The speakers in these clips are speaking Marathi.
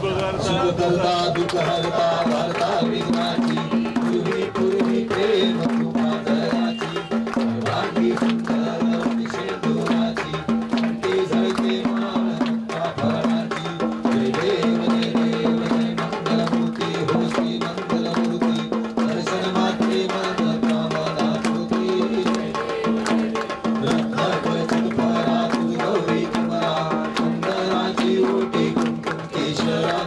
करता दुःख हरता वार्ता विघ्नाची पूर्वी पूर्वी प्रेम कृपादयाची सर्वांगी सुंदर शेंदुराची अंती झळके मान फळाची जय देव जय देव जय मंगलमूर्ती हो श्री मंगलमूर्ती दर्शन मात्रे मन कामना पूर्ती रत्नाकवच परा तू गौरी कुमारा सुंदराची ओटी कुंकुमेश्वरा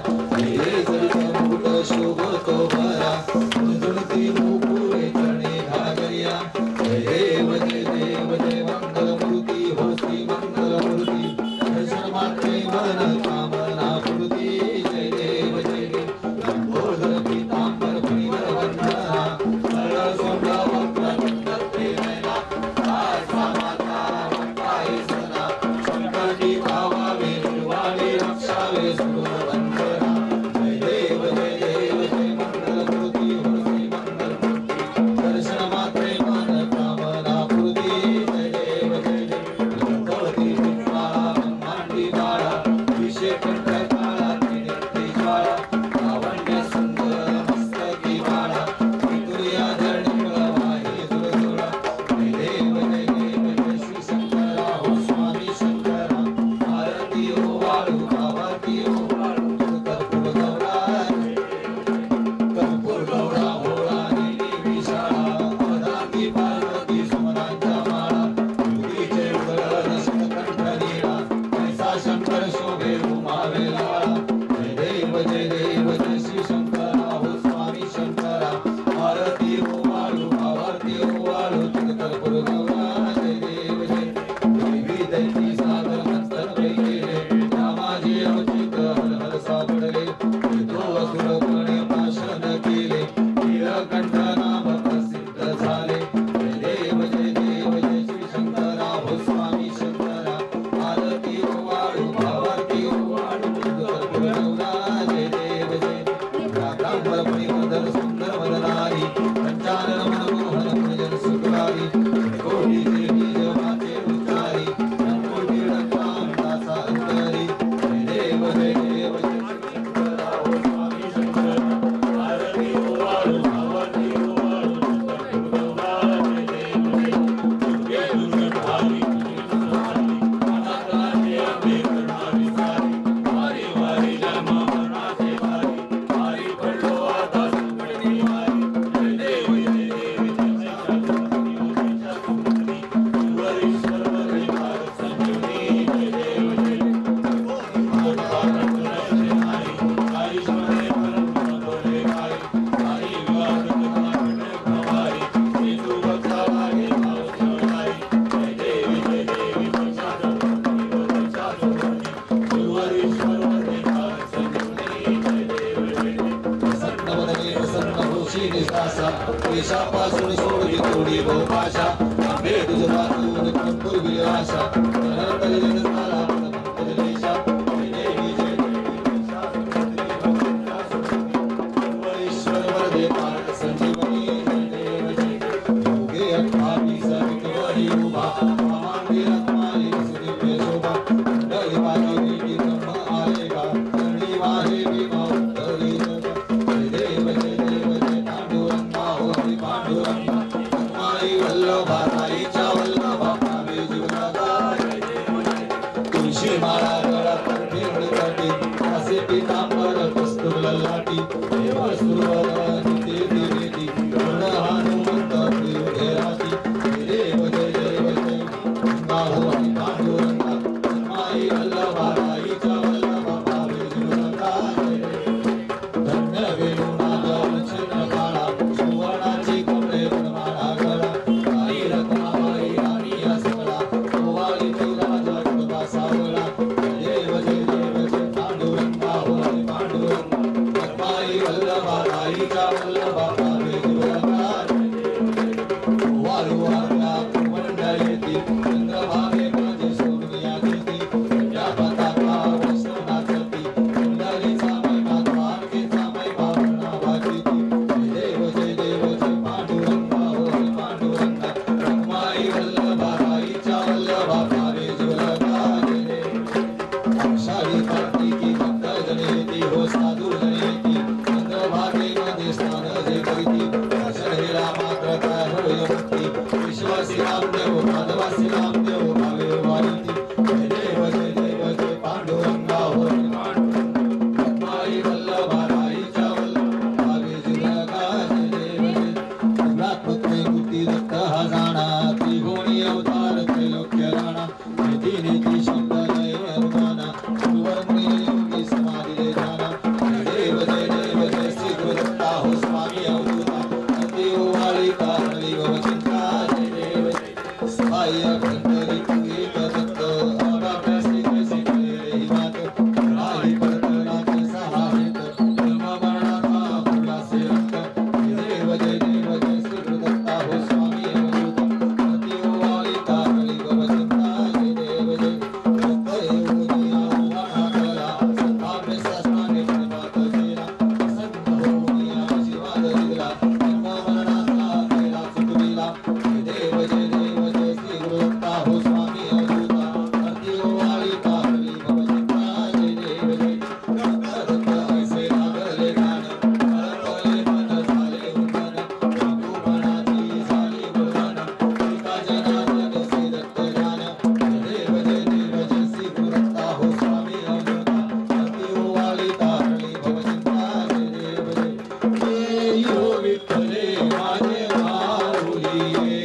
शोभतो भरा झुणझुणती मुकुळे चरणे घागरिया जय देव जय मंगलमूर्ती हो श्री मंगलमूर्ती दर्शन मात्रे मन कामना पूर्ती जय देव लंबोदर पीतांबर फणीवर वंदना सरळ सोंडा वक्र नयना राजा माता वक्ताई सदा संकटी भावावे निर्वाणे रक्षावे सुर वंदना पासून सोडली थोडी बहुभाषा आंबे तुझ वाचून पूर्वी आशा मुक्ती विश्वासी रामदेव माधवासी रामदेव भावे वारिती जय देव जय देव जय पांडुरंगा होय माई वल्लभाराईच्या वल्लभ भावे जुलका जय देव जय गुणात्मक मूर्ती दत्त हा जाणा त्रिगुणी अवतार त्रैलोक्य राणा नीती नीती शब्द लय अनुमाना सुवर्णी योगी समाधी जाना जय देव जय श्री गुरुदत्ता हो स्वामी अवधूता देव वाली कारणी व चिंता जय देव जय सहाय्य कंदरी एक दत्त अभ्यासी कैसे केले हिमात राही परतनाथ सहायक ब्रह्मवर्णाचा फुलासे रक्त जय देव जय श्री गुरुदत्ता हो स्वामी अवधूता देव वाली कारणी व चिंता जय देव जय दत्त योगिया महाकला संतापे शासनाने प्रणिपात केला संत होमिया आशीर्वाद दिला ब्रह्मवर्णाचा कैला सुखविला जय देव जय श्री गुरुदत्ता हो स्वामी अवधूता देव वाली कारणी व चिंता जय देव जय दत्त ऐसे लागले ध्यान परतले मन झाले उन्नत प्रभुपणाची झाली गुणगान एका जनार्दन श्री दत्त ज्ञान जय देव जय श्री गुरुदत्ता हो स्वामी अवधूता देव वाली कारणी व चिंता जय देव जय ये यो विठ्ठले माझे माऊली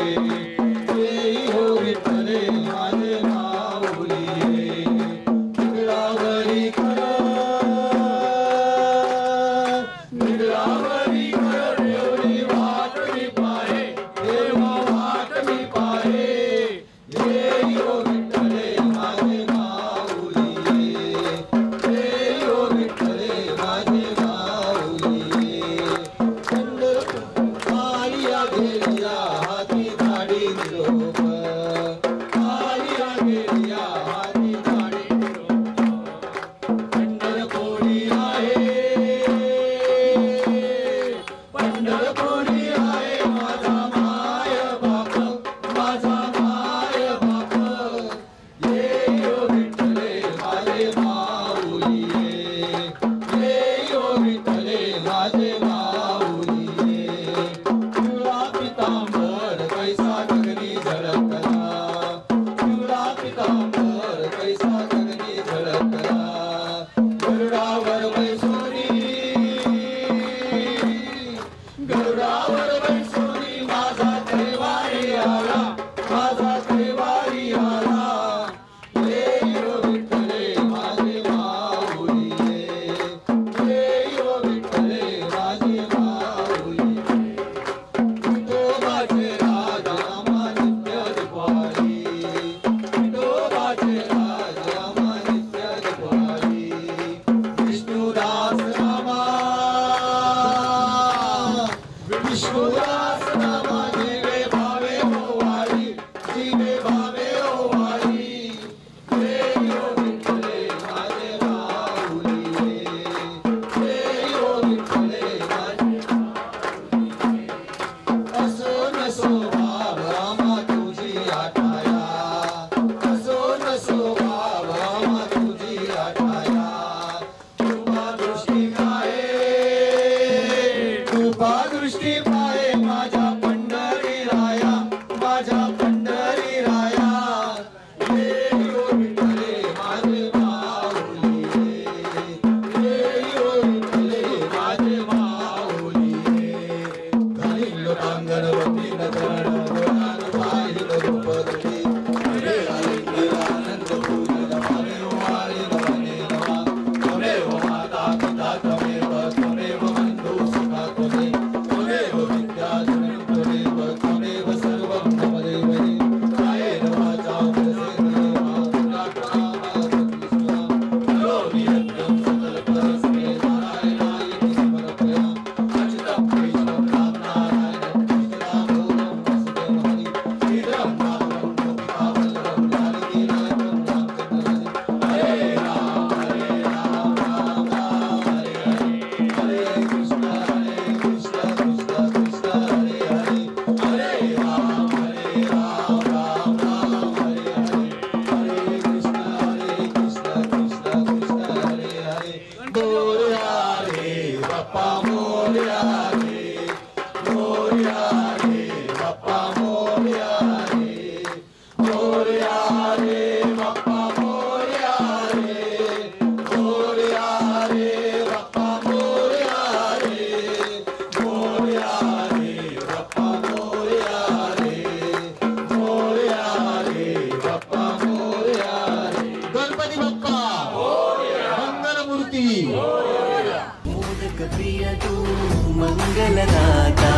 मंगलदाता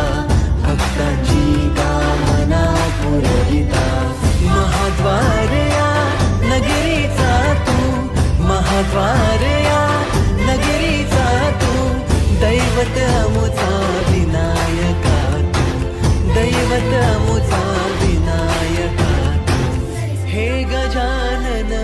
भक्तांची कामना पुरविता महाद्वार या नगरीचा तू महाद्वार या नगरीचा तू दैवत अमुचा विनायका तू दैवत अमुचा विनायका तू हे गजानन